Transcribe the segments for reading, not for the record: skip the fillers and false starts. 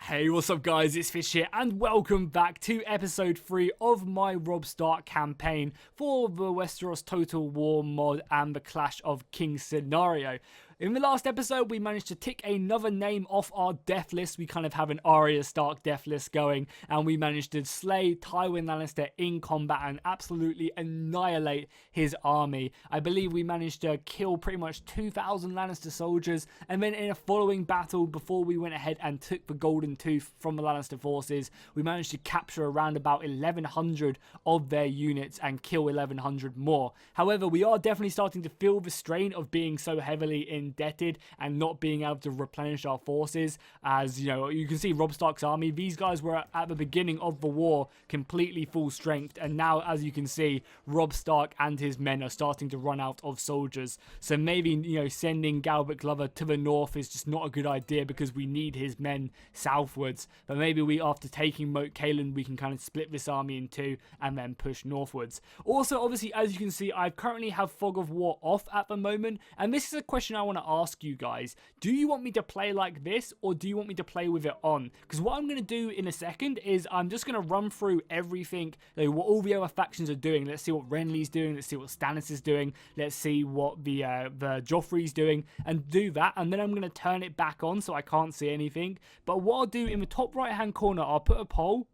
Hey, what's up guys, it's Fish here and welcome back to episode 3 of my Robb Stark campaign for the Westeros Total War mod and the Clash of Kings scenario. In the last episode, we managed to tick another name off our death list. We kind of have an Arya Stark death list going, and we managed to slay Tywin Lannister in combat and absolutely annihilate his army. I believe we managed to kill pretty much 2,000 Lannister soldiers, and then in a following battle, before we went ahead and took the Golden Tooth from the Lannister forces, we managed to capture around about 1,100 of their units and kill 1,100 more. However, we are definitely starting to feel the strain of being so heavily indebted and not being able to replenish our forces. As you know, you can see Robb Stark's army, these guys were at the beginning of the war completely full strength, and now as you can see, Robb Stark and his men are starting to run out of soldiers. So maybe, you know, sending Galbert Glover to the north is just not a good idea because we need his men southwards. But maybe we, after taking Moat Cailin, we can kind of split this army in two and then push northwards. Also, obviously, as you can see, I currently have Fog of War off at the moment, and this is a question I want to ask you guys. Do you want me to play like this, or do you want me to play with it on? Because what I'm going to do in a second is I'm just going to run through everything, like what all the other factions are doing. Let's see what Renly's doing, let's see what Stannis is doing, let's see what the Joffrey's doing, and do that, and then I'm going to turn it back on so I can't see anything. But what I'll do in the top right hand corner, I'll put a poll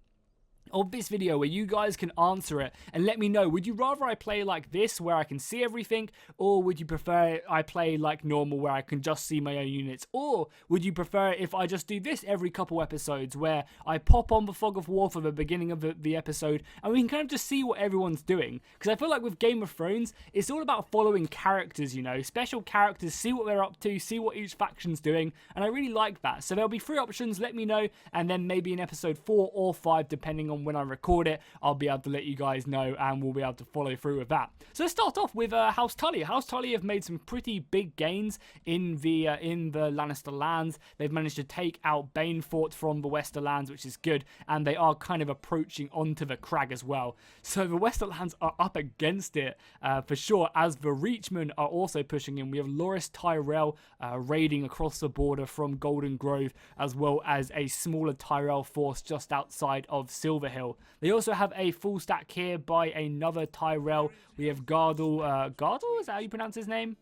of this video where you guys can answer it and let me know, would you rather I play like this where I can see everything, or would you prefer I play like normal where I can just see my own units, or would you prefer if I just do this every couple episodes where I pop on the Fog of War for the beginning of the episode and we can kind of just see what everyone's doing? Because I feel like with Game of Thrones, it's all about following characters, you know, special characters, see what they're up to, see what each faction's doing, and I really like that. So there'll be 3 options, let me know, and then maybe in episode 4 or 5, depending on when I record it, I'll be able to let you guys know and we'll be able to follow through with that. So let's start off with House Tully. House Tully have made some pretty big gains in the Lannister lands. They've managed to take out Banefort from the Westerlands, which is good, and they are kind of approaching onto the crag as well. So the Westerlands are up against it for sure, as the Reachmen are also pushing in. We have Loras Tyrell raiding across the border from Golden Grove, as well as a smaller Tyrell force just outside of Silverhill. They also have a full stack here by another Tyrell. We have Gardel, Gardel, is that how you pronounce his name?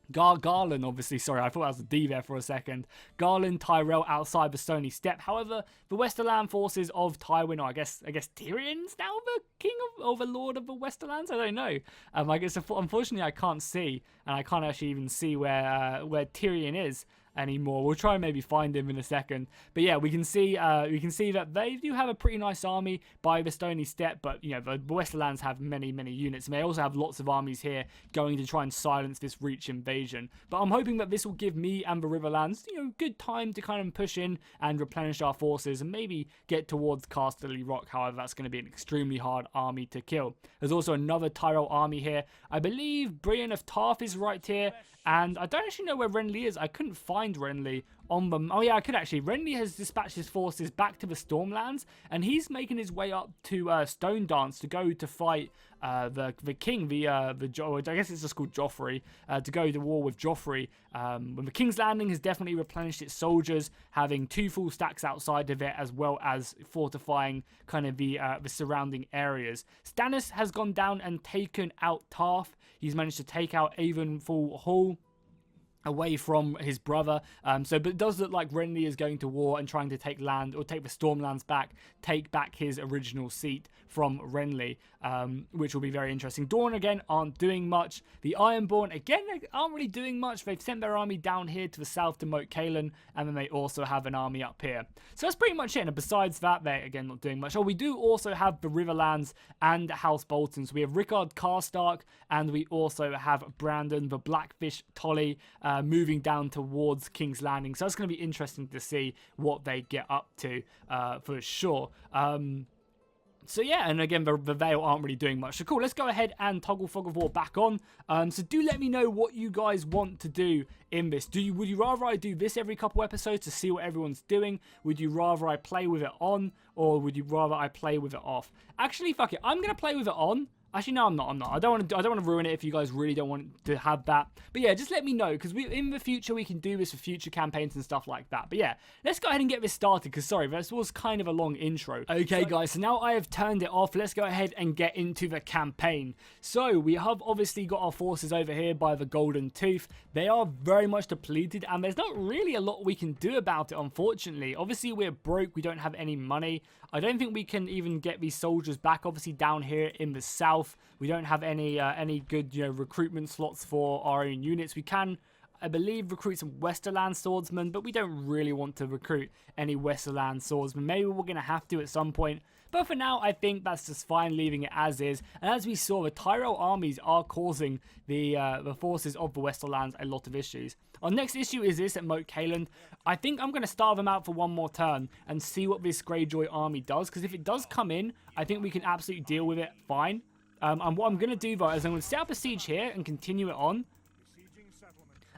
Garland, obviously, sorry, I thought that was a D there for a second. Garland Tyrell outside the Stony Steppe. However, the Westerland forces of Tywin, or I guess Tyrion's now the king or the lord of the Westerlands? I don't know. I guess unfortunately I can't see, and I can't actually even see where Tyrion is anymore. We'll try and maybe find him in a second. But yeah, we can see that they do have a pretty nice army by the Stony Steppe, but you know, the Westerlands have many units, and they also have lots of armies here going to try and silence this Reach invasion. But I'm hoping that this will give me and the Riverlands, you know, good time to kind of push in and replenish our forces and maybe get towards Casterly Rock. However, that's going to be an extremely hard army to kill. There's also another Tyrell army here. I believe Brienne of Tarth is right here, and I don't actually know where Renly is. I couldn't find Renly on the... Oh yeah, I could actually. Renly has dispatched his forces back to the Stormlands, and he's making his way up to Stone Dance to go to fight the king, I guess it's just called Joffrey, to go to war with Joffrey. When the King's Landing has definitely replenished its soldiers, having 2 full stacks outside of it, as well as fortifying kind of the surrounding areas. Stannis has gone down and taken out Tarth. He's managed to take out Avonfall Hall away from his brother, but it does look like Renly is going to war and trying to take land, or take the Stormlands back, take back his original seat from Renly, which will be very interesting. Dorne again aren't doing much. The Ironbron again aren't really doing much. They've sent their army down here to the south to Moat Cailin, and then they also have an army up here. So that's pretty much it, and besides that, they're again not doing much. Oh, we do also have the Riverlands and House Bolton. So we have Rickard Karstark, and we also have Brandon the Blackfish Tully moving down towards King's Landing. So that's going to be interesting to see what they get up to for sure. So yeah, and again, the Vale aren't really doing much. So cool, let's go ahead and toggle Fog of War back on. So do let me know what you guys want to do in this. Would you rather I do this every couple episodes to see what everyone's doing? Would you rather I play with it on, or would you rather I play with it off? Actually, fuck it, I'm going to play with it on. Actually, no, I'm not. I don't want to ruin it if you guys really don't want to have that. But yeah, just let me know, because in the future we can do this for future campaigns and stuff like that. But yeah, let's go ahead and get this started, because sorry, this was kind of a long intro. Okay, guys, so now I have turned it off. Let's go ahead and get into the campaign. So we have obviously got our forces over here by the Golden Tooth. They are very much depleted, and there's not really a lot we can do about it, unfortunately. Obviously, we're broke. We don't have any money. I don't think we can even get these soldiers back. Obviously, down here in the south, we don't have any good, recruitment slots for our own units. We can, I believe, recruit some westerland swordsmen, but we don't really want to recruit any westerland swordsmen. Maybe we're going to have to at some point. But for now, I think that's just fine, leaving it as is. And as we saw, the Tyrell armies are causing the forces of the Westerlands a lot of issues. Our next issue is this at Moat Cailin. I think I'm going to starve them out for one more turn and see what this Greyjoy army does. Because if it does come in, I think we can absolutely deal with it fine. And what I'm going to do, though, is I'm going to set up a siege here and continue it on.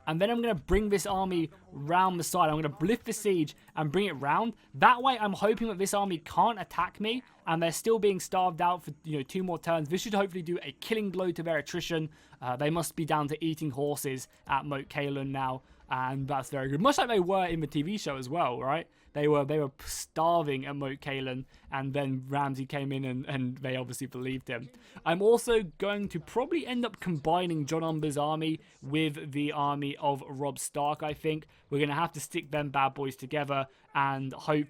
And then I'm going to bring this army round the side. I'm going to bliff the siege and bring it round. That way, I'm hoping that this army can't attack me. And they're still being starved out for, 2 more turns. This should hopefully do a killing blow to their attrition. They must be down to eating horses at Moat Cailin now. And that's very good. Much like they were in the TV show as well, right? They were starving at Moat Cailin, and then Ramsay came in and they obviously believed him. I'm also going to probably end up combining Jon Umber's army with the army of Robb Stark, I think. We're going to have to stick them bad boys together and hope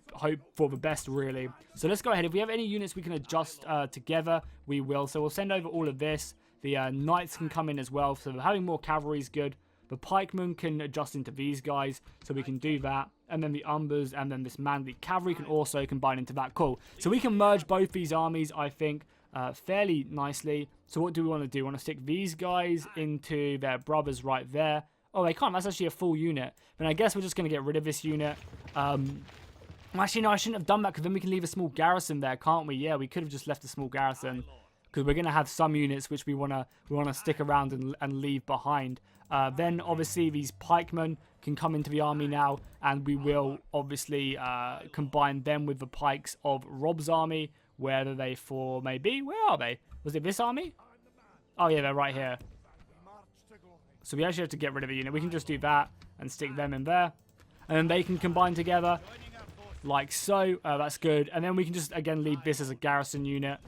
for the best, really. So let's go ahead. If we have any units we can adjust together, we will. So we'll send over all of this. The knights can come in as well, so having more cavalry is good. The pikemen can adjust into these guys, so we can do that. And then the Umbers and then this manly cavalry can also combine into that. Cool. So we can merge both these armies, I think, fairly nicely. So what do we want to do? We want to stick these guys into their brothers right there. Oh, they can't. That's actually a full unit. Then I guess we're just going to get rid of this unit. Actually, no, I shouldn't have done that, because then we can leave a small garrison there, can't we? Yeah, we could have just left a small garrison, because we're going to have some units which we want to stick around and leave behind. Then obviously these pikemen can come into the army now, and we will obviously combine them with the pikes of Robb's army, wherever they may be. Where are they? Was it this army? Oh yeah, they're right here. So we actually have to get rid of a unit. We can just do that and stick them in there, and then they can combine together like so. That's good. And then we can just again leave this as a garrison unit.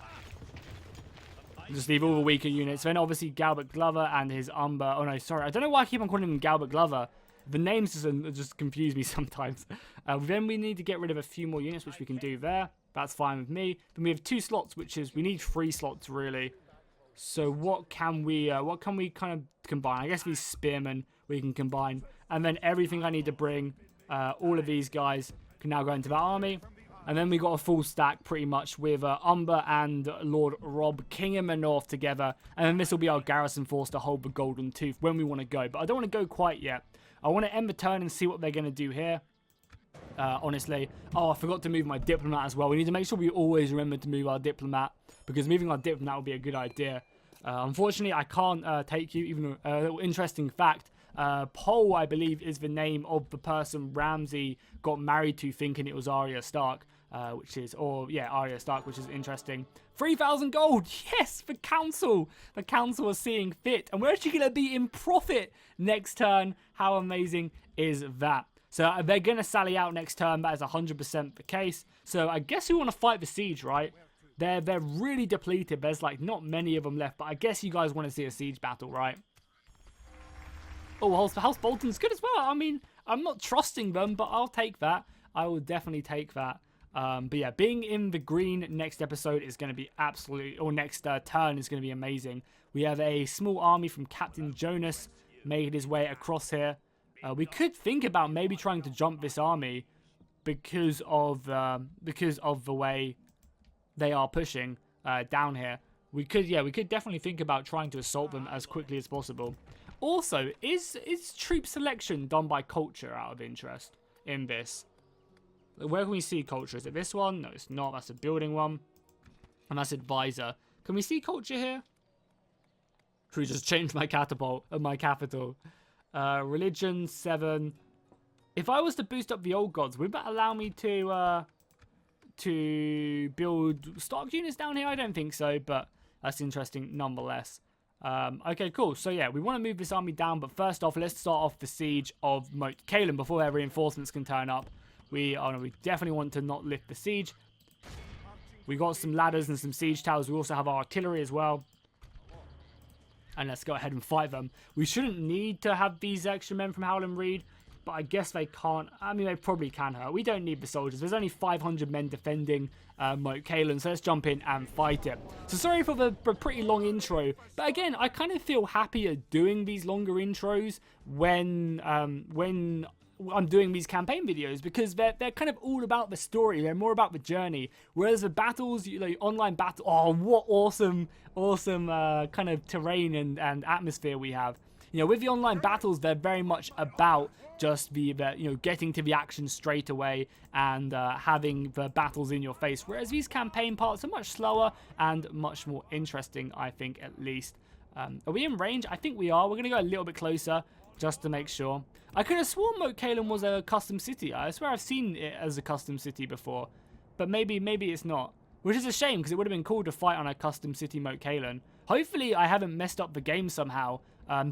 Just leave all the weaker units. Then obviously Galbert Glover and his Umber. Oh no, sorry. I don't know why I keep on calling him Galbert Glover. The names just confuse me sometimes. Then we need to get rid of a few more units, which we can do there. That's fine with me. Then we have 2 slots, which is, we need 3 slots really. So what can we kind of combine? I guess these spearmen we can combine. And then everything I need to bring, all of these guys can now go into that army. And then we got a full stack pretty much with Umber and Lord Robb, King in the North together. And then this will be our garrison force to hold the Golden Tooth when we want to go. But I don't want to go quite yet. I want to end the turn and see what they're going to do here. Honestly. Oh, I forgot to move my diplomat as well. We need to make sure we always remember to move our diplomat, because moving our diplomat would be a good idea. Unfortunately, I can't take you. Even a little interesting fact. Pole, I believe, is the name of the person Ramsay got married to, thinking it was Arya Stark, Arya Stark, which is interesting. 3,000 gold, yes, the council are seeing fit, and we're actually going to be in profit next turn. How amazing is that? So they're going to sally out next turn. That is 100% the case. So I guess we want to fight the siege, right? They're really depleted. There's like not many of them left, but I guess you guys want to see a siege battle, right? Oh, House Bolton's good as well. I mean, I'm not trusting them, but I'll take that. I will definitely take that. But yeah, being in the green next episode is going to be next turn is going to be amazing. We have a small army from Captain Jonas made his way across here. We could think about maybe trying to jump this army because of the way they are pushing down here. We could definitely think about trying to assault them as quickly as possible. Also, is troop selection done by culture out of interest in this? Where can we see culture? Is it this one? No, it's not. That's a building one. And that's advisor. Can we see culture here? Should we just change my capital? Religion 7. If I was to boost up the old gods, would that allow me to build stock units down here? I don't think so, but That's interesting nonetheless. Okay, cool. So yeah, we want to move this army down, but first off, let's start off the siege of Moat Cailin before their reinforcements can turn up. We definitely want to not lift the siege. We got some ladders and some siege towers. We also have our artillery as well. And let's go ahead and fight them. We shouldn't need to have these extra men from Howland Reed, but I guess they can't. I mean, they probably can hurt. We don't need the soldiers. There's only 500 men defending Moat Cailin, so let's jump in and fight it. So sorry for the pretty long intro, but again, I kind of feel happier doing these longer intros when I'm doing these campaign videos, because they're kind of all about the story. They're more about the journey, whereas the battles, online battle, oh, what awesome kind of terrain and atmosphere we have. With the online battles, they're very much about just the getting to the action straight away and having the battles in your face, whereas these campaign parts are much slower and much more interesting, I think, at least. Are we in range? I think we are. We're going to go a little bit closer just to make sure. I could have sworn Moat Cailin was a custom city. I swear I've seen it as a custom city before, but maybe it's not. Which is a shame, because it would have been cool to fight on a custom city Moat Cailin. Hopefully I haven't messed up the game somehow.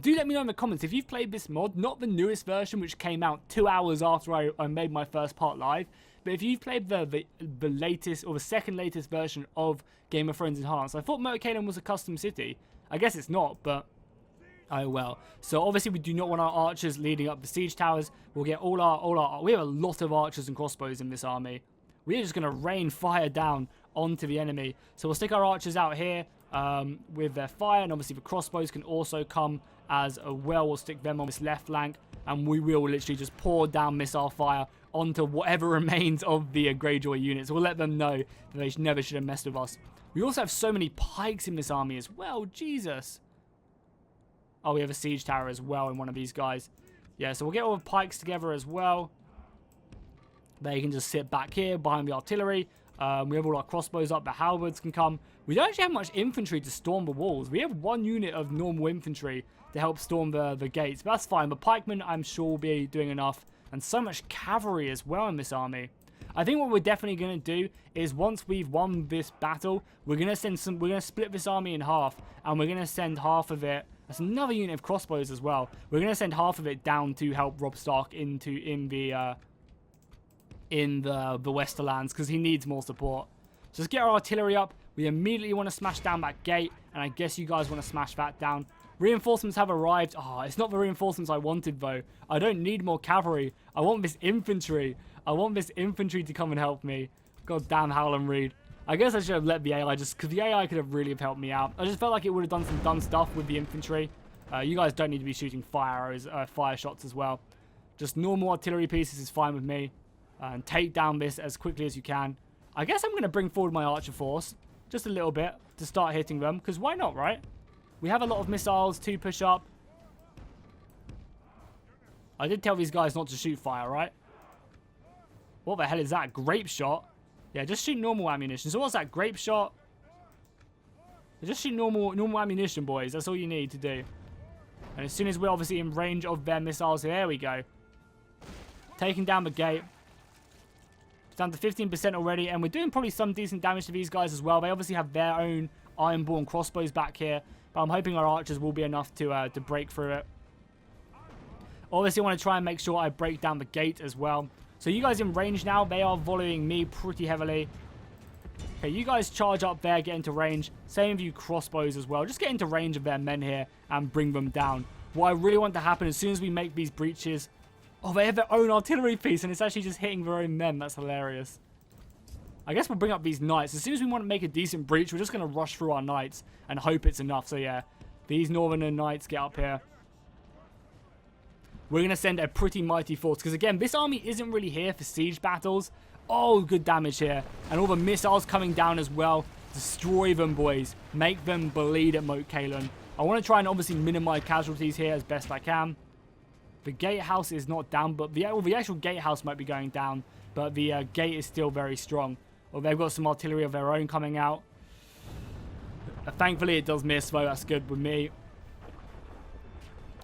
Do let me know in the comments if you've played this mod, not the newest version which came out 2 hours after I made my first part live, but if you've played the latest or the second latest version of Game of Thrones Enhanced. I thought Moat Cailin was a custom city. I guess it's not, but oh well. So obviously we do not want our archers leading up the siege towers. We'll get all our we have a lot of archers and crossbows in this army. We're just going to rain fire down onto the enemy. So we'll stick our archers out here with their fire, and obviously the crossbows can also come as well. We'll stick them on this left flank, and we will literally just pour down missile fire onto whatever remains of the Greyjoy units. We'll let them know that they never should have messed with us. We also have so many pikes in this army as well. Jesus. Oh, we have a siege tower as well in one of these guys. Yeah, so we'll get all the pikes together as well. They can just sit back here behind the artillery. We have all our crossbows up. The halberds can come. We don't actually have much infantry to storm the walls. We have one unit of normal infantry to help storm the gates. But that's fine. The pikemen, I'm sure, will be doing enough. And so much cavalry as well in this army. I think what we're definitely going to do is, once we've won this battle, we're going to split this army in half. And we're going to send half of it. That's another unit of crossbows as well. We're going to send half of it down to help Robb Stark in the westerlands, because he needs more support. So let's get our artillery up. We immediately want to smash down that gate, and I guess you guys want to smash that down. Reinforcements have arrived. Oh, it's not the reinforcements I wanted, though. I don't need more cavalry. I want this infantry. I want this infantry to come and help me. God damn Howland Reed. I guess I should have let the AI, just because the AI could have really have helped me out. I just felt like it would have done some dumb stuff with the infantry. You guys don't need to be shooting fire shots as well. Just normal artillery pieces is fine with me. And take down this as quickly as you can. I guess I'm going to bring forward my archer force just a little bit to start hitting them, because why not, right? We have a lot of missiles to push up. I did tell these guys not to shoot fire, right? What the hell is that? Grape shot? Yeah, just shoot normal ammunition. So what's that? Grape shot? Just shoot normal ammunition, boys. That's all you need to do. And as soon as we're obviously in range of their missiles, there we go. Taking down the gate. Down to 15% already, and we're doing probably some decent damage to these guys as well. They obviously have their own Ironbron crossbows back here, but I'm hoping our archers will be enough to break through it. Obviously, I want to try and make sure I break down the gate as well. So you guys in range now. They are volleying me pretty heavily. Okay, you guys charge up there, get into range. Same with you crossbows as well. Just get into range of their men here and bring them down. What I really want to happen as soon as we make these breaches... Oh, they have their own artillery piece, and it's actually just hitting their own men. That's hilarious. I guess we'll bring up these knights. As soon as we want to make a decent breach, we're just going to rush through our knights and hope it's enough. So, yeah, these northern knights get up here. We're going to send a pretty mighty force, because, again, this army isn't really here for siege battles. Oh, good damage here. And all the missiles coming down as well. Destroy them, boys. Make them bleed at Moat Cailin. I want to try and obviously minimize casualties here as best I can. The gatehouse is not down, but the actual gatehouse might be going down, but the gate is still very strong. Well, they've got some artillery of their own coming out. Thankfully, it does miss, though. That's good with me.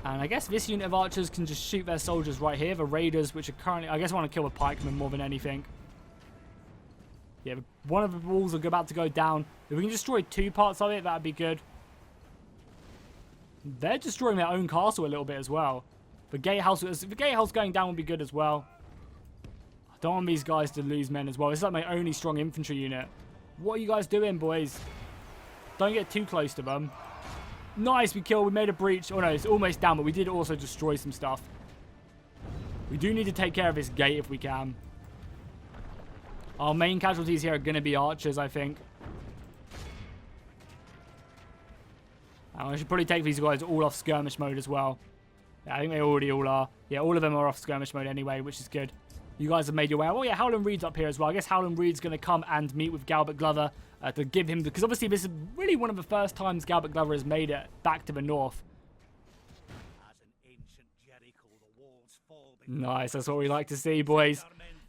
And I guess this unit of archers can just shoot their soldiers right here. The raiders, which are currently... I guess I want to kill the pikemen more than anything. Yeah, one of the walls are about to go down. If we can destroy 2 parts of it, that'd be good. They're destroying their own castle a little bit as well. The gatehouse going down would be good as well. I don't want these guys to lose men as well. This is like my only strong infantry unit. What are you guys doing, boys? Don't get too close to them. Nice, we killed. We made a breach. Oh no, it's almost down, but we did also destroy some stuff. We do need to take care of this gate if we can. Our main casualties here are going to be archers, I think. I should probably take these guys all off skirmish mode as well. Yeah, I think they already all are. Yeah, all of them are off skirmish mode anyway, which is good. You guys have made your way. Oh yeah, Howland Reed's up here as well. I guess Howland Reed's going to come and meet with Galbert Glover to give him... Because obviously this is really one of the first times Galbert Glover has made it back to the north. Nice, that's what we like to see, boys.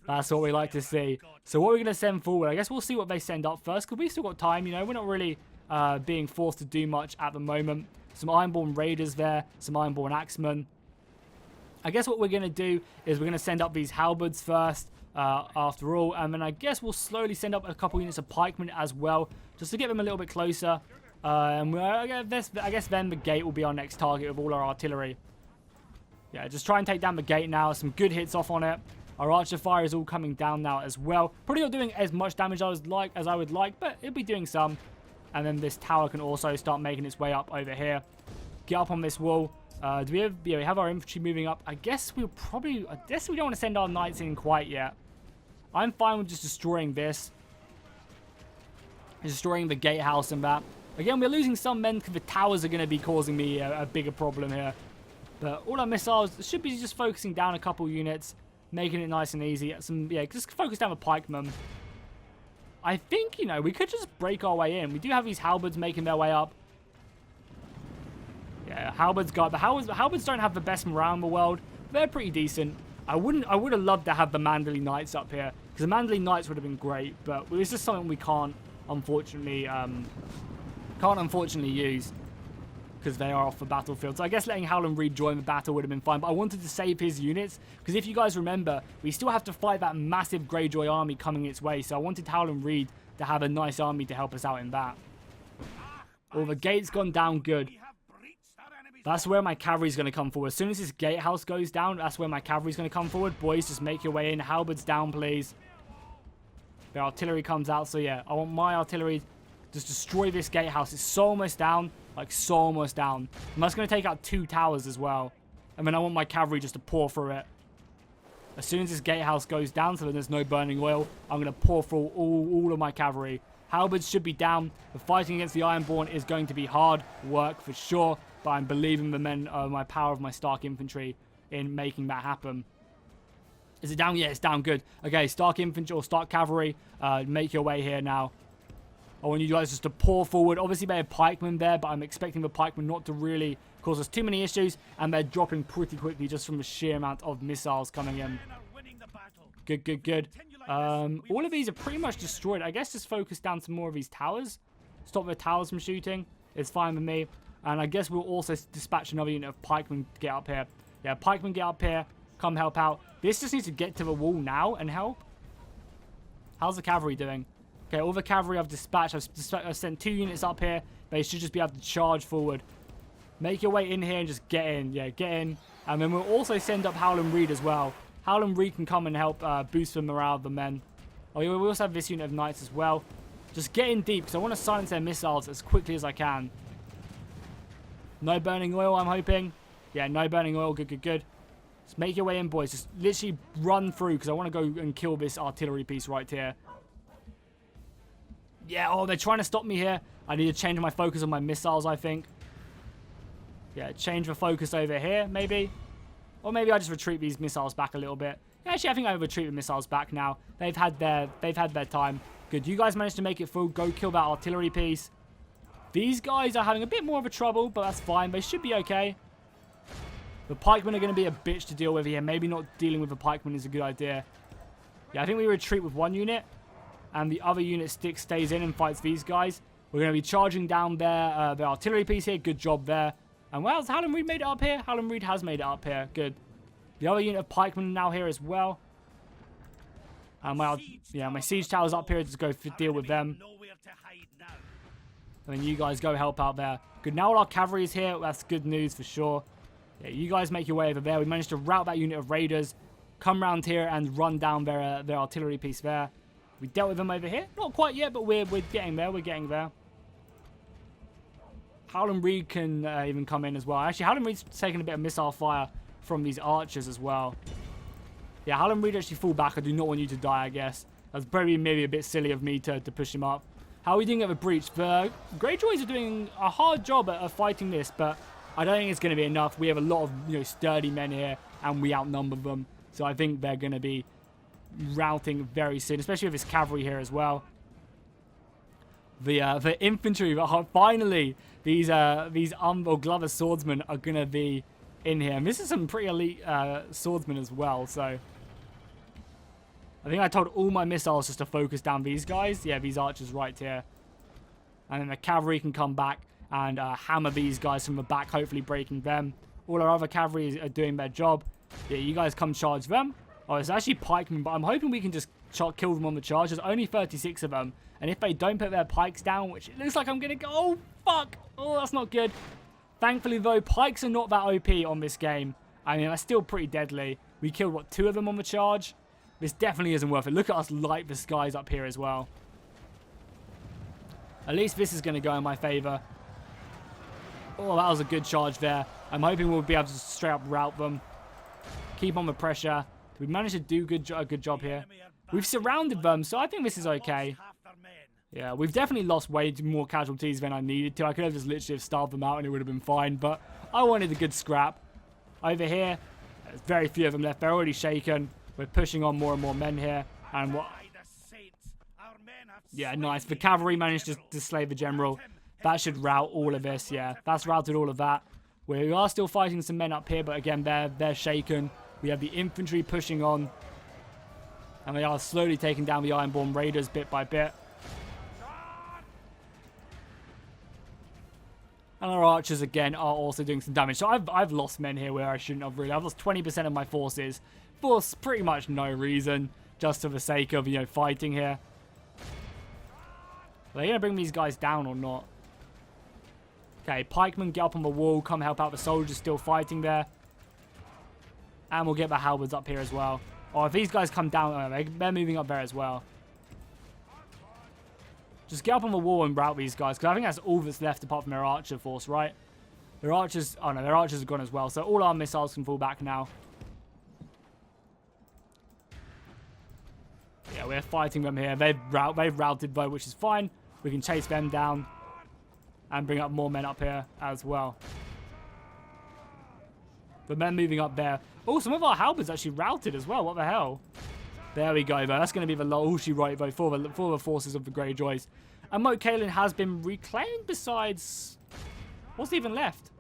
That's what we like to see. So what we're going to send forward, I guess we'll see what they send up first, because we've still got time, you know. We're not really being forced to do much at the moment. Some Ironborn Raiders there, some Ironborn Axemen. I guess what we're going to do is we're going to send up these halberds first, after all, and then I guess we'll slowly send up a couple units of pikemen as well, just to get them a little bit closer. And I guess then the gate will be our next target with all our artillery. Yeah, just try and take down the gate now. Some good hits off on it. Our archer fire is all coming down now as well. Probably not doing as much damage as I would like, but it'll be doing some. And then this tower can also start making its way up over here. Get up on this wall. Do we have, yeah, we have our infantry moving up. I guess we don't want to send our knights in quite yet. I'm fine with just destroying this. Destroying the gatehouse and that. Again, we're losing some men because the towers are going to be causing me a bigger problem here. But all our missiles should be just focusing down a couple units. Making it nice and easy. Just focus down the pikemen. I think, you know, we could just break our way in. We do have these halberds making their way up. Yeah, halberds got... The halberds don't have the best morale in the world. They're pretty decent. I would have loved to have the Manderley Knights up here. Because the Manderley Knights would have been great. But it's just something we can't, unfortunately use. Because they are off the battlefield. So I guess letting Howland Reed join the battle would have been fine. But I wanted to save his units. Because if you guys remember, we still have to fight that massive Greyjoy army coming its way. So I wanted Howland Reed to have a nice army to help us out in that. Oh, the gate's gone down good. That's where my cavalry's going to come forward. As soon as this gatehouse goes down, that's where my cavalry's going to come forward. Boys, just make your way in. Halberds down, please. The artillery comes out. So yeah, I want my artillery to just destroy this gatehouse. It's so almost down. Like, so almost down. And that's going to take out 2 towers as well. And then I want my cavalry just to pour through it. As soon as this gatehouse goes down, so that there's no burning oil, I'm going to pour through all of my cavalry. Halberds should be down. The fighting against the Ironborn is going to be hard work for sure. But I'm believing the men, my power of my Stark infantry in making that happen. Is it down? Yeah, it's down. Good. Okay, Stark infantry or Stark cavalry, make your way here now. I want you guys just to pour forward. Obviously, they have pikemen there, but I'm expecting the pikemen not to really cause us too many issues. And they're dropping pretty quickly just from the sheer amount of missiles coming in. Good, good, good. All of these are pretty much destroyed. I guess just focus down some more of these towers. Stop the towers from shooting. It's fine with me. And I guess we'll also dispatch another unit of pikemen to get up here. Yeah, pikemen get up here. Come help out. This just needs to get to the wall now and help. How's the cavalry doing? Okay, all the cavalry I've dispatched. I've sent 2 units up here. They should just be able to charge forward. Make your way in here and just get in. Yeah, get in. And then we'll also send up Howland Reed as well. Howland Reed can come and help boost the morale of the men. Oh, yeah, we also have this unit of knights as well. Just get in deep because I want to silence their missiles as quickly as I can. No burning oil, I'm hoping. Yeah, no burning oil. Good, good, good. Just make your way in, boys. Just literally run through because I want to go and kill this artillery piece right here. Yeah, oh, they're trying to stop me here. I need to change my focus on my missiles, I think. Yeah, change the focus over here, maybe. Or maybe I just retreat these missiles back a little bit. Yeah, actually, I think I retreat the missiles back now. They've had their time. Good, you guys managed to make it through. Go kill that artillery piece. These guys are having a bit more of a trouble, but that's fine. They should be okay. The pikemen are going to be a bitch to deal with here. Maybe not dealing with the pikemen is a good idea. Yeah, I think we retreat with 1 unit. And the other unit stays in and fights these guys. We're going to be charging down their artillery piece here. Good job there. And well, has Howland Reed made it up here? Howland Reed has made it up here. Good. The other unit of pikemen are now here as well. And my siege towers up here to go deal with them. And then you guys go help out there. Good, now all our cavalry is here. That's good news for sure. Yeah, you guys make your way over there. We managed to rout that unit of raiders. Come round here and run down their artillery piece there. We dealt with them over here. Not quite yet, but we're getting there. We're getting there. Howland Reed can even come in as well. Actually, Howland Reed's taking a bit of missile fire from these archers as well. Yeah, Howland Reed actually fall back. I do not want you to die, I guess. That's probably maybe a bit silly of me to push him up. How are we doing at the breach? The Greyjoys are doing a hard job at fighting this, but I don't think it's going to be enough. We have a lot of sturdy men here, and we outnumber them. So I think they're going to be routing very soon, especially with this cavalry here as well. The infantry, finally, these Glover swordsmen are going to be in here. And this is some pretty elite swordsmen as well, so I think I told all my missiles just to focus down these guys. Yeah, these archers right here. And then the cavalry can come back and hammer these guys from the back, hopefully breaking them. All our other cavalry are doing their job. Yeah, you guys come charge them. Oh, it's actually pikemen, but I'm hoping we can just kill them on the charge. There's only 36 of them. And if they don't put their pikes down, which it looks like I'm going to go... Oh, fuck! Oh, that's not good. Thankfully, though, pikes are not that OP on this game. I mean, they're still pretty deadly. We killed, what, 2 of them on the charge? This definitely isn't worth it. Look at us light the skies up here as well. At least this is going to go in my favor. Oh, that was a good charge there. I'm hoping we'll be able to straight up rout them. Keep on the pressure. We managed to do a good job here. We've surrounded them, so I think this is okay. Yeah, we've definitely lost way more casualties than I needed to. I could have just literally starved them out and it would have been fine, but I wanted a good scrap. Over here, there's very few of them left. They're already shaken. We're pushing on more and more men here. And what? Yeah, nice. The cavalry managed to slay the general. That should rout all of this. Yeah, that's routed all of that. We are still fighting some men up here, but again, they're shaken. We have the infantry pushing on. And they are slowly taking down the Ironborn raiders bit by bit. And our archers, again, are also doing some damage. So I've lost men here where I shouldn't have really. I've lost 20% of my forces for pretty much no reason. Just for the sake of, fighting here. Are they going to bring these guys down or not? Okay, pikemen, get up on the wall. Come help out the soldiers still fighting there. And we'll get the halberds up here as well. Oh, if these guys come down, they're moving up there as well. Just get up on the wall and rout these guys, because I think that's all that's left apart from their archer force, right? Their archers... Oh, no, their archers are gone as well, so all our missiles can fall back now. Yeah, we're fighting them here. They've routed, though, which is fine. We can chase them down and bring up more men up here as well. The men moving up there. Oh, some of our halberds actually routed as well. What the hell? There we go, though. That's going to be the Laoshi right, though, for the forces of the Greyjoys. And Moat Cailin has been reclaimed besides... What's even left?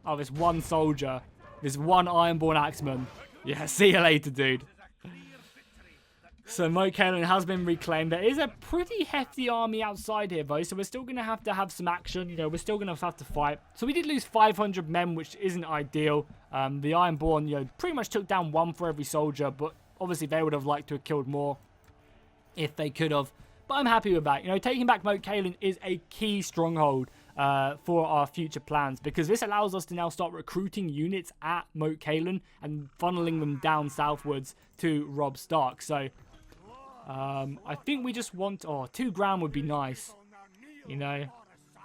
Oh, this one soldier. This one Ironborn axeman. Yeah, see you later, dude. So Moat Cailin has been reclaimed. There is a pretty hefty army outside here, though, so we're still going to have some action. We're still going to have to fight. So we did lose 500 men, which isn't ideal. The Ironborn, pretty much took down 1 for every soldier, but obviously they would have liked to have killed more if they could have. But I'm happy with that. Taking back Moat Cailin is a key stronghold for our future plans, because this allows us to now start recruiting units at Moat Cailin and funneling them down southwards to Robb Stark. So I think we just want... Oh, 2 grand would be nice.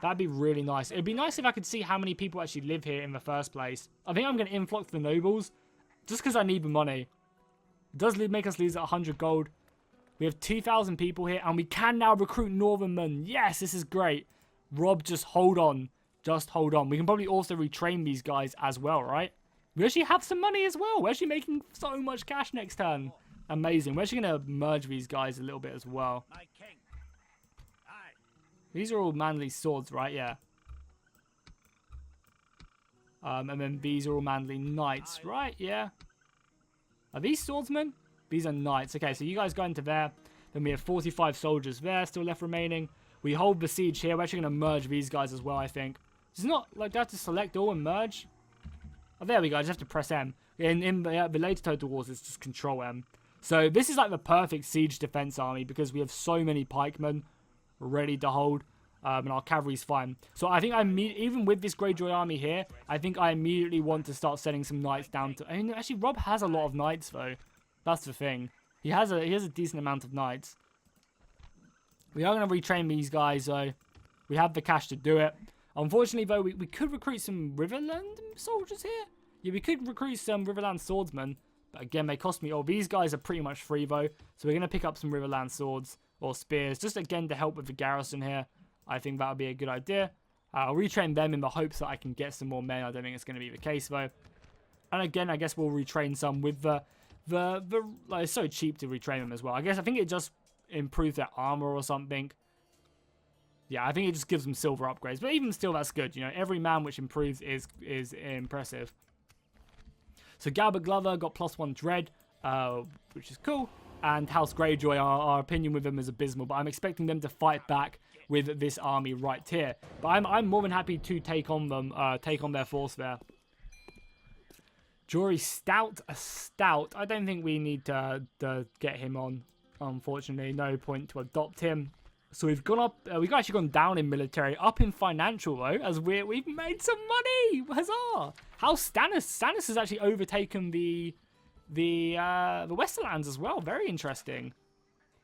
That'd be really nice. It'd be nice if I could see how many people actually live here in the first place. I think I'm going to influx the nobles just because I need the money. It does make us lose 100 gold. We have 2,000 people here, and we can now recruit Northernmen. Yes, this is great. Robb, just hold on. Just hold on. We can probably also retrain these guys as well, right? We actually have some money as well. We're actually making so much cash next turn. Amazing. We're actually going to merge these guys a little bit as well. These are all manly swords, right? Yeah. And then these are all manly knights, right? Yeah. Are these swordsmen? These are knights. Okay, so you guys go into there. Then we have 45 soldiers there still left remaining. We hold the siege here. We're actually going to merge these guys as well, I think. It's not like I have to select all and merge. Oh, there we go. I just have to press M. In the later Total Wars, it's just Control M. So this is like the perfect siege defense army because we have so many pikemen ready to hold. And our cavalry's fine. So I think even with this Greyjoy army here, I think I immediately want to start sending some knights down to... I mean, actually, Robb has a lot of knights, though. That's the thing. He has a decent amount of knights. We are going to retrain these guys, though. We have the cash to do it. Unfortunately, though, we could recruit some Riverland soldiers here. Yeah, we could recruit some Riverland swordsmen. But again, they cost me... Oh, these guys are pretty much free, though. So we're going to pick up some Riverland swords or spears. Just, again, to help with the garrison here. I think that would be a good idea. I'll retrain them in the hopes that I can get some more men. I don't think it's going to be the case, though. And again, I guess we'll retrain some with the like, it's so cheap to retrain them as well. I think it just improves their armor or something. Yeah, I think it just gives them silver upgrades. But even still, that's good. You know, every man which improves is impressive. So Galbert Glover got +1 dread, which is cool. And House Greyjoy, our opinion with them is abysmal. But I'm expecting them to fight back with this army right here. But I'm more than happy to take on them, take on their force there. Jory Stout, a Stout. I don't think we need to get him on, unfortunately. No point to adopt him. So we've gone up, we've actually gone down in military, up in financial though, as we've made some money. Huzzah! How's Stannis? Stannis has actually overtaken the Westerlands as well. Very interesting.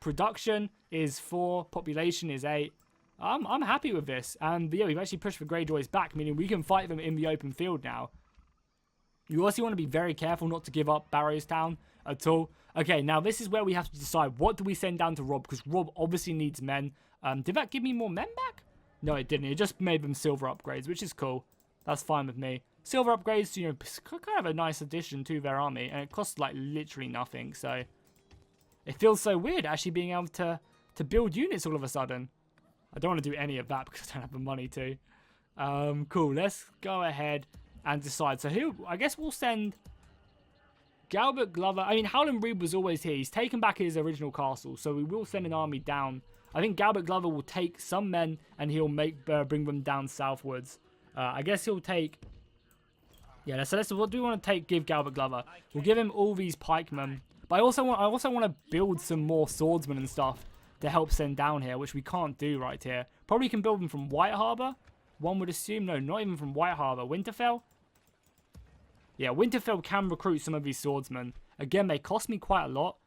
Production is 4, population is 8. I'm happy with this. And yeah, we've actually pushed the Greyjoys back, meaning we can fight them in the open field now. You also want to be very careful not to give up Barrowstown at all. Okay, now this is where we have to decide what do we send down to Robb, because Robb obviously needs men. Did that give me more men back? No, it didn't. It just made them silver upgrades, which is cool. That's fine with me. Silver upgrades, you know, kind of a nice addition to their army, and it costs like literally nothing. So it feels so weird actually being able to build units all of a sudden. I don't want to do any of that because I don't have the money to. Cool. Let's go ahead and decide. So here, I guess we'll send Galbert Glover. I mean, Howland Reed was always here. He's taken back his original castle, so we will send an army down. I think Galbert Glover will take some men and he'll bring them down southwards. I guess he'll take... Yeah, so what do we want to give Galbert Glover? We'll give him all these pikemen. But I also want to build some more swordsmen and stuff to help send down here, which we can't do right here. Probably can build them from White Harbor. One would assume. No, not even from White Harbor. Winterfell? Yeah, Winterfell can recruit some of these swordsmen. Again, they cost me quite a lot.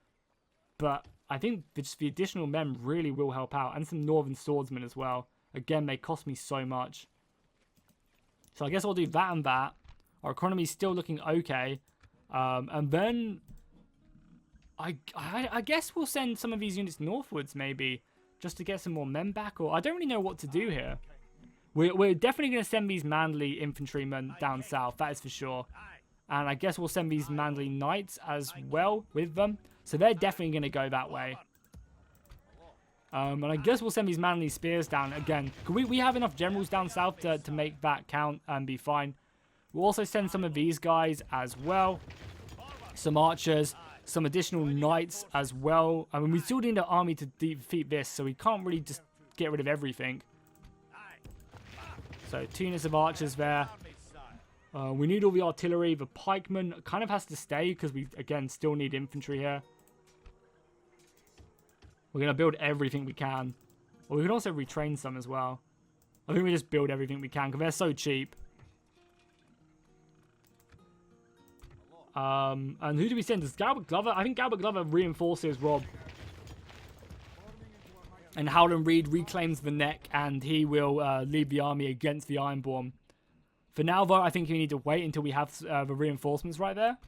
But I think just the additional men really will help out. And some northern swordsmen as well. Again, they cost me so much. So I guess I'll do that and that. Our economy is still looking okay. And then I guess we'll send some of these units northwards maybe. Just to get some more men back. Or I don't really know what to do here. We're definitely going to send these manly infantrymen down south. That is for sure. And I guess we'll send these manly knights as well with them. So they're definitely going to go that way. And I guess we'll send these manly spears down again. We have enough generals down south to make that count and be fine. We'll also send some of these guys as well. Some archers. Some additional knights as well. I mean, we still need an army to defeat this. So we can't really just get rid of everything. So 2 units of archers there. We need all the artillery. The pikemen kind of has to stay because we, again, still need infantry here. We're going to build everything we can. Or we can also retrain some as well. I think we just build everything we can because they're so cheap. And who do we send? Does Galbert Glover? I think Galbert Glover reinforces Robb. And Howland Reed reclaims the neck and he will lead the army against the Ironbron. For now, though, I think we need to wait until we have the reinforcements right there.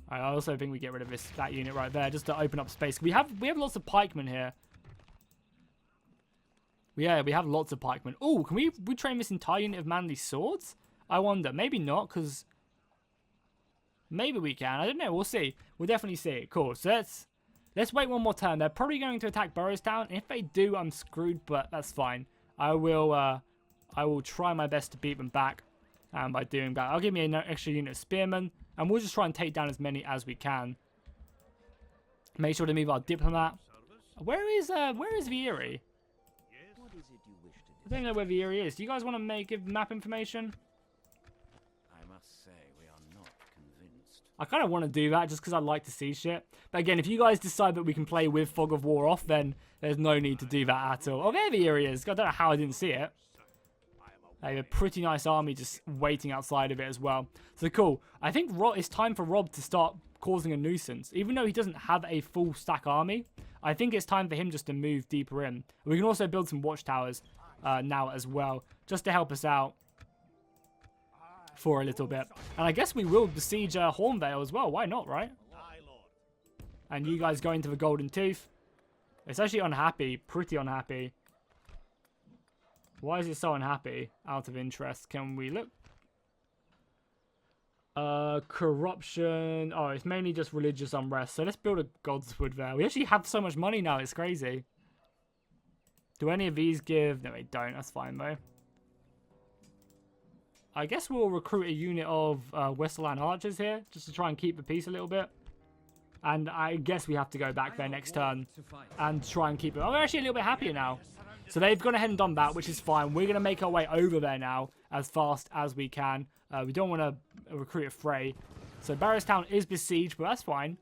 I also think we get rid of that unit right there just to open up space. We have lots of pikemen here. Yeah, we have lots of pikemen. Oh, can we retrain this entire unit of manly swords? I wonder. Maybe not, because maybe we can. I don't know. We'll see. We'll definitely see. Cool. So let's wait one more turn. They're probably going to attack Barrowstown. If they do, I'm screwed, but that's fine. I will try my best to beat them back. And by doing that, I'll give me an extra unit of spearmen. And we'll just try and take down as many as we can. Make sure to move our diplomat. Where is Vieri? I don't know where Vieri is. Do you guys want to give map information? I must say we are not convinced. I kind of want to do that just because I like to see shit. But again, if you guys decide that we can play with Fog of War off, then there's no need to do that at all. Oh, there he is. I don't know how I didn't see it. They have a pretty nice army just waiting outside of it as well. So cool. I think it's time for Robb to start causing a nuisance. Even though he doesn't have a full stack army, I think it's time for him just to move deeper in. We can also build some watchtowers now as well, just to help us out for a little bit. And I guess we will besiege Hornvale as well. Why not, right? And you guys go into the Golden Tooth. It's actually unhappy, pretty unhappy. Why is it so unhappy? Out of interest. Can we look? Corruption. Oh, it's mainly just religious unrest. So let's build a Godswood there. We actually have so much money now. It's crazy. Do any of these give? No, they don't. That's fine, though. I guess we'll recruit a unit of Westerland archers here, just to try and keep the peace a little bit. And I guess we have to go back there next turn and try and keep it. Oh, we're actually a little bit happier now. So they've gone ahead and done that, which is fine. We're going to make our way over there now as fast as we can. We don't want to recruit a fray. So Barrowstown is besieged, but that's fine.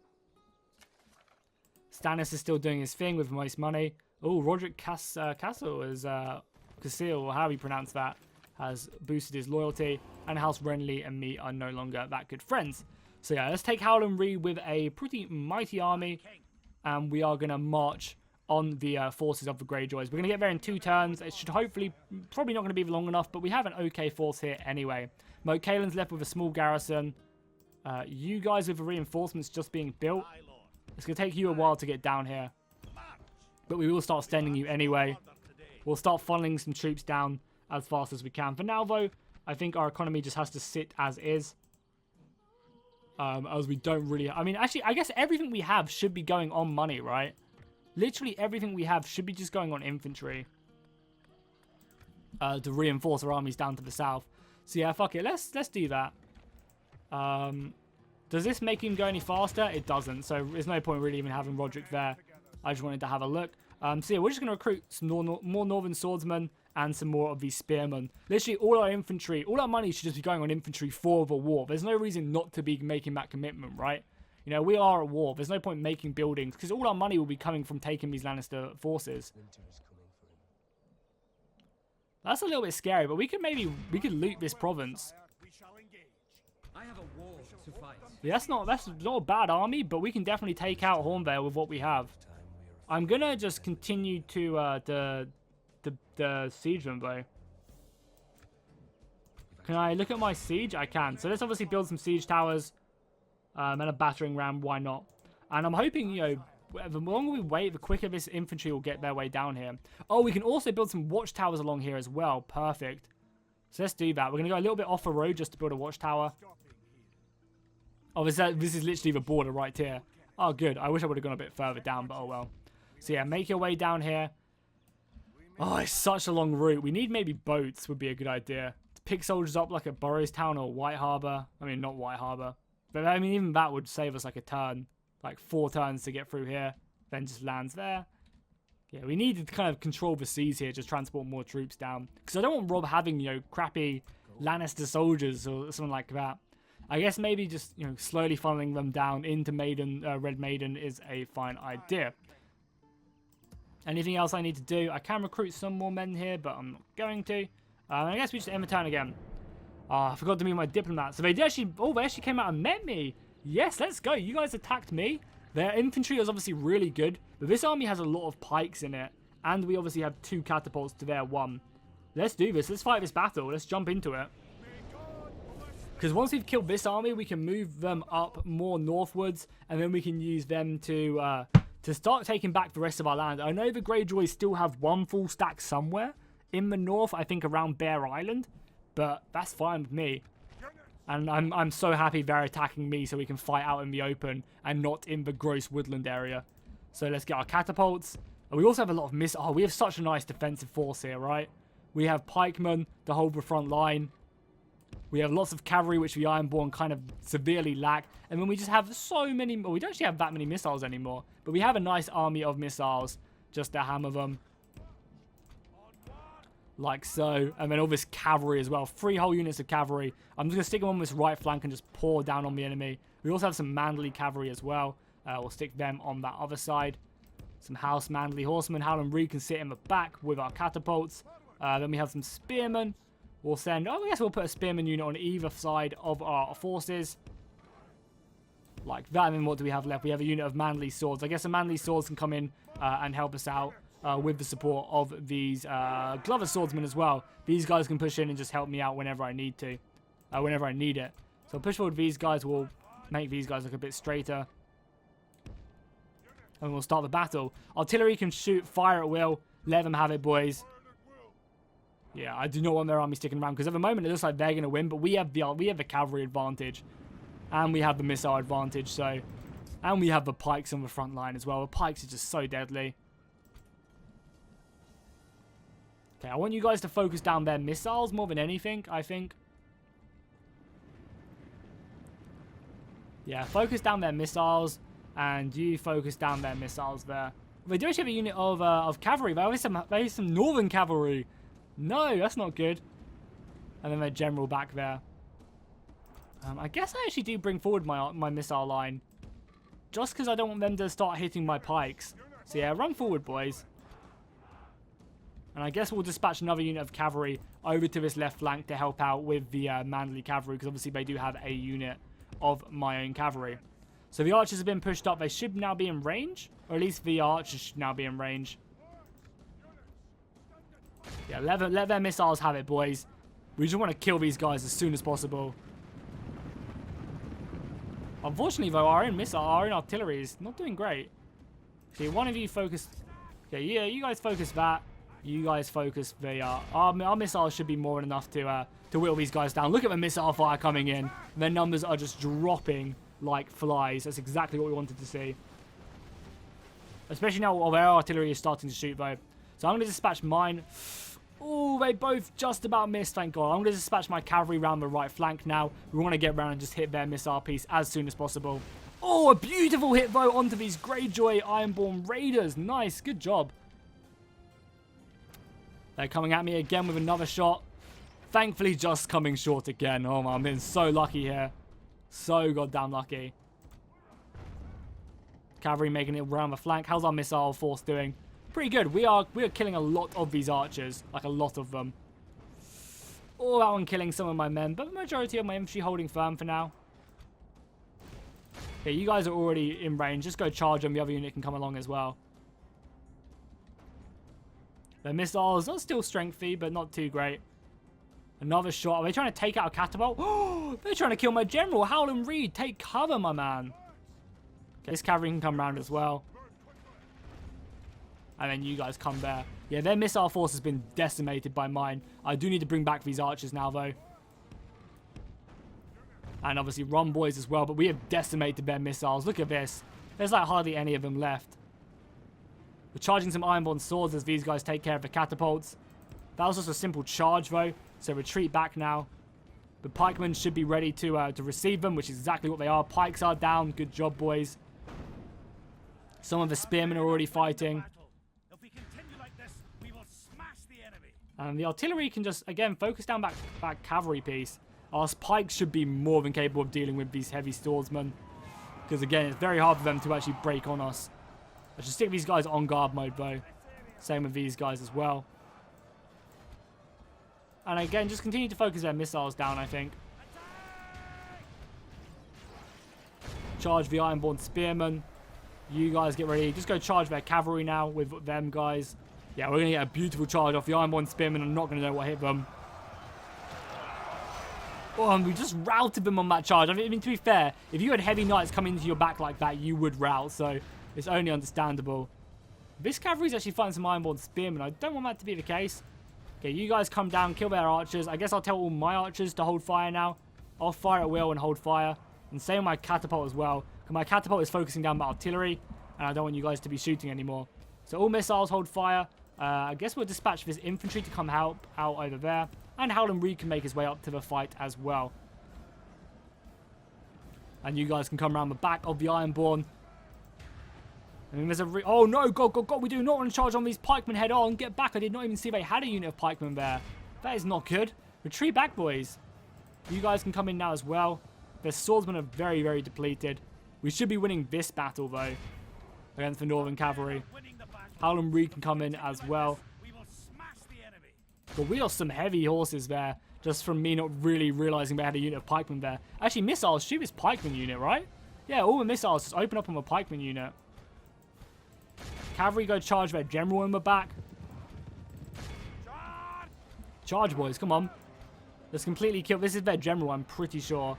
Stannis is still doing his thing with the most money. Oh, Roderick Castle is Casile, or however you pronounce that, has boosted his loyalty. And House Renly and me are no longer that good friends. So yeah, let's take Howland Reed with a pretty mighty army. And we are going to march on the forces of the Greyjoys. We're going to get there in 2 turns. It should hopefully, probably not going to be long enough, but we have an okay force here anyway. Moat Cailin's left with a small garrison. You guys with the reinforcements just being built. It's going to take you a while to get down here. But we will start sending you anyway. We'll start funneling some troops down as fast as we can. For now, though, I think our economy just has to sit as is. As we don't really... I mean, actually, I guess everything we have should be going on money, right? Literally everything we have should be just going on infantry. To reinforce our armies down to the south. So yeah, fuck it. Let's do that. Does this make him go any faster? It doesn't. So there's no point really even having Roderick there. I just wanted to have a look. So yeah, we're just going to recruit some more northern swordsmen and some more of these spearmen. Literally all our infantry, all our money should just be going on infantry for the war. There's no reason not to be making that commitment, right? You know, we are at war. There's no point making buildings because all our money will be coming from taking these Lannister forces. That's a little bit scary, but we could loot this province. Yeah, that's not a bad army, but we can definitely take out Hornvale with what we have. I'm gonna just continue to the siege them though. Can I look at my siege? I can. So let's obviously build some siege towers. And a battering ram, why not? And I'm hoping, you know, the longer we wait, the quicker this infantry will get their way down here. Oh, we can also build some watchtowers along here as well. Perfect. So let's do that. We're going to go a little bit off the road just to build a watchtower. Oh, this is literally the border right here. Oh, good. I wish I would have gone a bit further down, but oh well. So yeah, make your way down here. Oh, it's such a long route. We need maybe boats would be a good idea. To pick soldiers up like at Burrowstown or White Harbour. I mean, not White Harbour. But I mean, even that would save us like a turn. Like 4 turns to get through here. Then just lands there. Yeah, we need to kind of control the seas here. Just transport more troops down. Because I don't want Robb having, you know, crappy Lannister soldiers or something like that. I guess maybe just, you know, slowly funneling them down into Red Maiden is a fine idea. Anything else I need to do? I can recruit some more men here, but I'm not going to. I guess we just end the turn again. Oh, I forgot to move my diplomat. So they actually came out and met me. Yes, let's go. You guys attacked me. Their infantry was obviously really good, but this army has a lot of pikes in it, and we obviously have 2 catapults to their 1. Let's do this. Let's fight this battle. Let's jump into it. Because once we've killed this army, we can move them up more northwards, and then we can use them to start taking back the rest of our land. I know the Greyjoys still have 1 full stack somewhere in the north, I think around Bear Island. But that's fine with me. And I'm so happy they're attacking me so we can fight out in the open and not in the gross woodland area. So let's get our catapults. And we also have a lot of missiles. Oh, we have such a nice defensive force here, right? We have pikemen to hold the front line. We have lots of cavalry, which the Ironbron kind of severely lack. And then we just have so many... Well, we don't actually have that many missiles anymore. But we have a nice army of missiles just to hammer them. Like so. And then all this cavalry as well. 3 whole units of cavalry. I'm just going to stick them on this right flank and just pour down on the enemy. We also have some Manly cavalry as well. We'll stick them on that other side. Some House Manly horsemen. Howland Reed can sit in the back with our catapults. Then we have some spearmen. We'll send... Oh, I guess we'll put a spearman unit on either side of our forces. Like that. And then what do we have left? We have a unit of Manly swords. I guess the Manly swords can come in and help us out with the support of these Glover swordsmen as well. These guys can push in and just help me out whenever I need to. Whenever I need it. So push forward these guys. We'll make these guys look a bit straighter. And we'll start the battle. Artillery can shoot, fire at will. Let them have it, boys. Yeah, I do not want their army sticking around because at the moment it looks like they're going to win, but we have the cavalry advantage, and we have the missile advantage. So, and we have the pikes on the front line as well. The pikes are just so deadly. Okay, I want you guys to focus down their missiles more than anything. I think. Yeah, focus down their missiles. And you focus down their missiles there. They do actually have a unit of cavalry. They have some northern cavalry. No, that's not good. And then their general back there. I guess I actually do bring forward my missile line. Just because I don't want them to start hitting my pikes. So yeah, run forward, boys. And I guess we'll dispatch another unit of cavalry over to this left flank to help out with the Manly cavalry. Because obviously they do have a unit of my own cavalry. So the archers have been pushed up. They should now be in range. Or at least the archers should now be in range. Yeah, let their missiles have it, boys. We just want to kill these guys as soon as possible. Unfortunately, though, our own artillery is not doing great. See, one of you focus... Okay, yeah, you guys focus that. You guys focus the... Our missiles should be more than enough to whittle these guys down. Look at the missile fire coming in. Their numbers are just dropping like flies. That's exactly what we wanted to see. Especially now while their artillery is starting to shoot, though. So I'm going to dispatch mine. Oh, they both just about missed, thank God. I'm going to dispatch my cavalry around the right flank now. We want to get around and just hit their missile piece as soon as possible. Oh, a beautiful hit, though, onto these Greyjoy Ironborn Raiders. Nice, good job. They're coming at me again with another shot. Thankfully, just coming short again. Oh, man, I'm being so lucky here. So goddamn lucky. Cavalry making it around the flank. How's our missile force doing? Pretty good. We are killing a lot of these archers. Like a lot of them. Oh, that one killing some of my men. But the majority of my infantry holding firm for now. Okay, you guys are already in range. Just go charge them. The other unit can come along as well. Their missiles are still strengthy, but not too great. Another shot. Are they trying to take out a catapult? Oh, they're trying to kill my general. Howland Reed, take cover, my man. Okay, this cavalry can come around as well. And then you guys come there. Yeah, their missile force has been decimated by mine. I do need to bring back these archers now, though. And obviously run boys as well. But we have decimated their missiles. Look at this. There's like hardly any of them left. We're charging some Ironborn swords as these guys take care of the catapults. That was just a simple charge, though. So retreat back now. The pikemen should be ready to receive them, which is exactly what they are. Pikes are down. Good job, boys. Some of the spearmen are already fighting. If we continue like this, we will smash the enemy. And the artillery can just, again, focus down back cavalry piece. Our pikes should be more than capable of dealing with these heavy swordsmen. Because, again, it's very hard for them to actually break on us. I should stick these guys on guard mode, though. Same with these guys as well. And again, just continue to focus their missiles down, I think. Charge the Ironborn Spearmen. You guys get ready. Just go charge their cavalry now with them guys. Yeah, we're going to get a beautiful charge off the Ironborn Spearmen. I'm not going to know what hit them. Oh, and we just routed them on that charge. I mean, to be fair, if you had heavy knights come into your back like that, you would rout. So it's only understandable. This cavalry's actually fighting some Ironborn Spearmen. I don't want that to be the case. Okay, you guys come down, kill their archers. I guess I'll tell all my archers to hold fire now. I'll fire at will and hold fire. And same with my catapult as well. Because my catapult is focusing down my artillery. And I don't want you guys to be shooting anymore. So all missiles hold fire. I guess we'll dispatch this infantry to come help out over there. And Howland Reed can make his way up to the fight as well. And you guys can come around the back of the Ironborn. I mean, there's a... Oh, no! God! We do not want to charge on these pikemen head on. Get back. I did not even see they had a unit of pikemen there. That is not good. Retreat back, boys. You guys can come in now as well. Their swordsmen are very, very depleted. We should be winning this battle, though, against the Northern Cavalry. Howland Reed can come in as well. But we lost some heavy horses there, just from me not really realizing we had a unit of pikemen there. Actually, missiles, shoot this pikeman unit, right? Yeah, all the missiles just open up on the pikeman unit. Cavalry go charge their general in the back. Charge, boys, come on. Let's completely kill. This is their general, I'm pretty sure.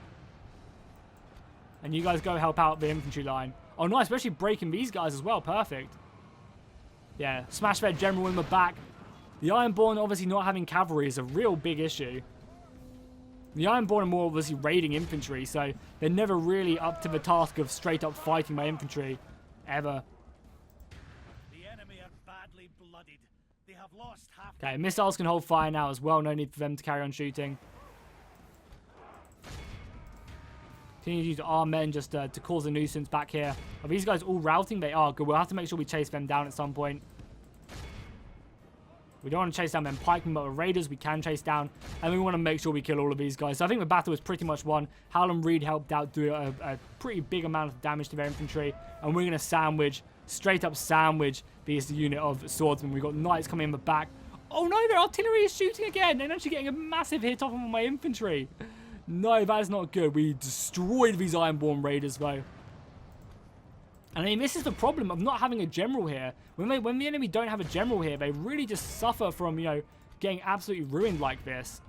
And you guys go help out the infantry line. Oh, nice, especially breaking these guys as well. Perfect. Yeah, smash their general in the back. The Ironborn obviously not having cavalry is a real big issue. The Ironborn are more obviously raiding infantry, so they're never really up to the task of straight up fighting my infantry. Ever. The enemy are badly blooded. They have lost half. Okay, missiles can hold fire now as well. No need for them to carry on shooting. Continue to use our men just to cause a nuisance back here. Are these guys all routing? They are. Good. We'll have to make sure we chase them down at some point. We don't want to chase down them pikemen, but with raiders we can chase down. And we want to make sure we kill all of these guys. So I think the battle was pretty much won. Howland Reed helped out do a pretty big amount of damage to their infantry. And we're going to sandwich, straight up sandwich this unit of swordsmen. We've got knights coming in the back. Oh no, their artillery is shooting again. They're actually getting a massive hit off of my infantry. No, that is not good. We destroyed these Ironborn raiders, though. And I mean, this is the problem of not having a general here. When the enemy don't have a general here, they really just suffer from, you know, getting absolutely ruined like this.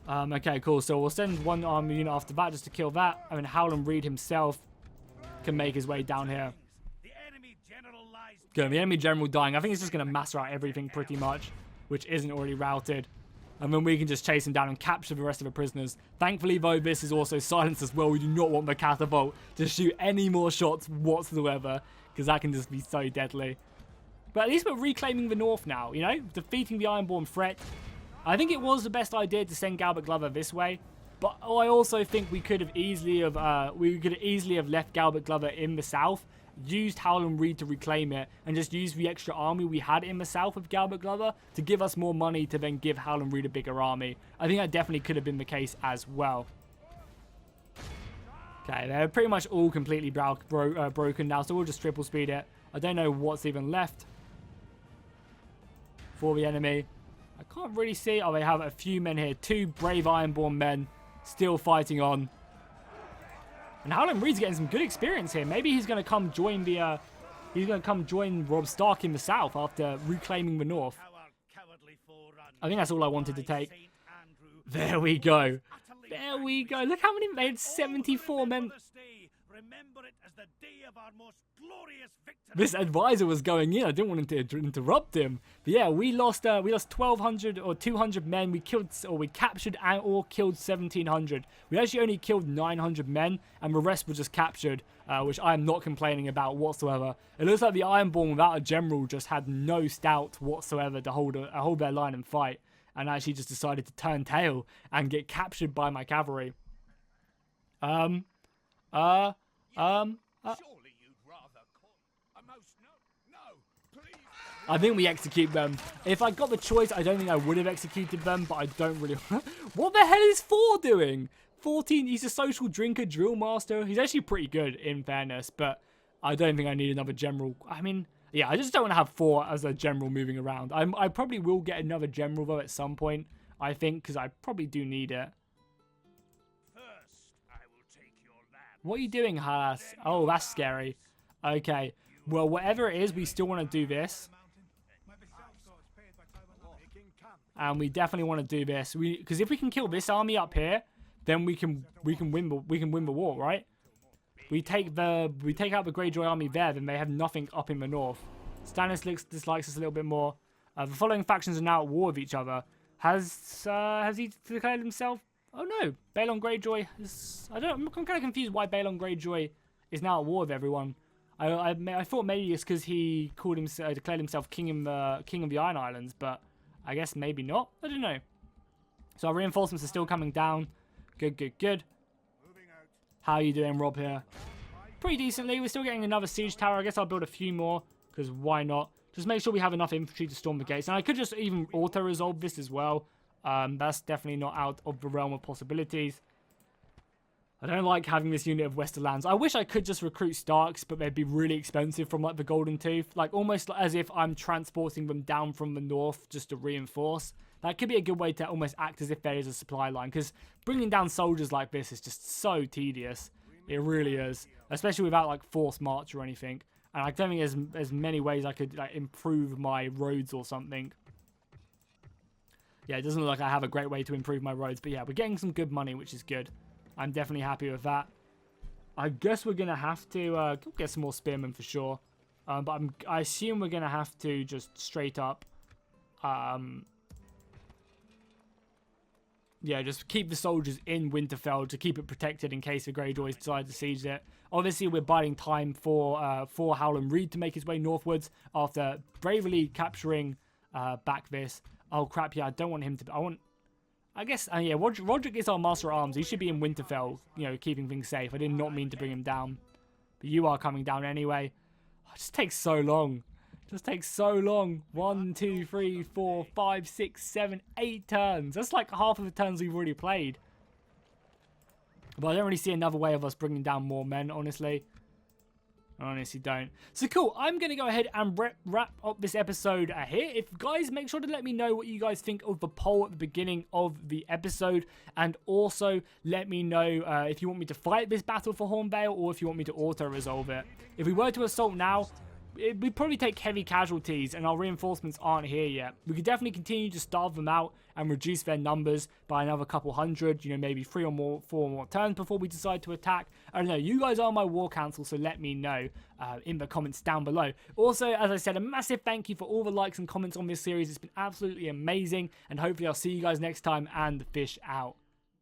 Okay, cool. So we'll send one army unit after that just to kill that. I mean, Howland Reed himself can make his way down here. Good. The enemy general dying. I think it's just going to massacre out everything pretty much, which isn't already routed. And then we can just chase him down and capture the rest of the prisoners. Thankfully, though, this is also silenced as well. We do not want the catapult to shoot any more shots whatsoever, because that can just be so deadly. But at least we're reclaiming the north now, you know? Defeating the Ironborn threat. I think it was the best idea to send Galbert Glover this way. But I also think we could have easily have left Galbert Glover in the south, used Howland Reed to reclaim it, and just used the extra army we had in the south of Galbert Glover to give us more money to then give Howland Reed a bigger army. I think that definitely could have been the case as well. Okay, they're pretty much all completely broken now, so we'll just triple speed it. I don't know what's even left for the enemy. I can't really see. Oh, they have a few men here. 2 brave Ironborn men still fighting on. And Howland Reed's getting some good experience here. Maybe he's going to come join the... he's going to come join Robb Stark in the south after reclaiming the north. I think that's all I wanted to take. There we go. There we go. Look how many... They had 74 men. This advisor was going in. I didn't want him to interrupt him. But yeah, we lost 1,200 or 200 men. We captured or killed 1,700. We actually only killed 900 men, and the rest were just captured, which I am not complaining about whatsoever. It looks like the Ironborn without a general just had no stout whatsoever to hold their line and fight, and actually just decided to turn tail and get captured by my cavalry. I think we execute them. If I got the choice, I don't think I would have executed them, but I don't really... What the hell is 4 doing? 14, he's a social drinker, drill master. He's actually pretty good, in fairness, but I don't think I need another general. I mean, yeah, I just don't want to have 4 as a general moving around. I probably will get another general, though, at some point, I think, because I probably do need it. What are you doing, Halas? Oh, that's scary. Okay. Well, whatever it is, we still want to do this. And we definitely want to do this. Because if we can kill this army up here, then we can win the war, right? We take out the Greyjoy army there, then they have nothing up in the north. Stannis dislikes us a little bit more. The following factions are now at war with each other. Has he declared himself? Oh no, Balon Greyjoy is... I'm kind of confused why Balon Greyjoy is now at war with everyone. I thought maybe it's because he declared himself king of the Iron Islands, but I guess maybe not. I don't know. So our reinforcements are still coming down. Good. How are you doing, Robb, here? Pretty decently. We're still getting another siege tower. I guess I'll build a few more, because why not? Just make sure we have enough infantry to storm the gates. And I could just even auto-resolve this as well. That's definitely not out of the realm of possibilities. I don't like having this unit of Westerlands. I wish I could just recruit Starks, but they'd be really expensive from like the Golden Tooth. Like almost as if I'm transporting them down from the north just to reinforce. That could be a good way to almost act as if there is a supply line, because bringing down soldiers like this is just so tedious. It really is, especially without like forced march or anything. And I don't think there's many ways I could like improve my roads or something. Yeah, it doesn't look like I have a great way to improve my roads, but yeah, we're getting some good money, which is good. I'm definitely happy with that. I guess we're gonna have to get some more spearmen for sure, but I assume we're gonna have to just straight up, yeah, just keep the soldiers in Winterfell to keep it protected in case the Greyjoys decide to siege it. Obviously, we're biding time for Howland Reed to make his way northwards after bravely capturing back this. Oh crap! Yeah, I don't want him to. I guess, yeah, Roderick is our Master at Arms. He should be in Winterfell, you know, keeping things safe. I did not mean to bring him down, but you are coming down anyway. It just takes so long. Just takes so long. 1, 2, 3, 4, 5, 6, 7, 8 turns. That's like half of the turns we've already played. But I don't really see another way of us bringing down more men, honestly. I honestly don't. So cool, I'm going to go ahead and wrap up this episode here. If guys, make sure to let me know what you guys think of the poll at the beginning of the episode. And also let me know if you want me to fight this battle for Hornvale or if you want me to auto-resolve it. If we were to assault now, we'd probably take heavy casualties and our reinforcements aren't here yet. We could definitely continue to starve them out and reduce their numbers by another couple hundred, you know, maybe 3 or more, 4 more turns before we decide to attack. I don't know, you guys are my war council, so let me know in the comments down below. Also, as I said, a massive thank you for all the likes and comments on this series. It's been absolutely amazing, and hopefully I'll see you guys next time, and fish out.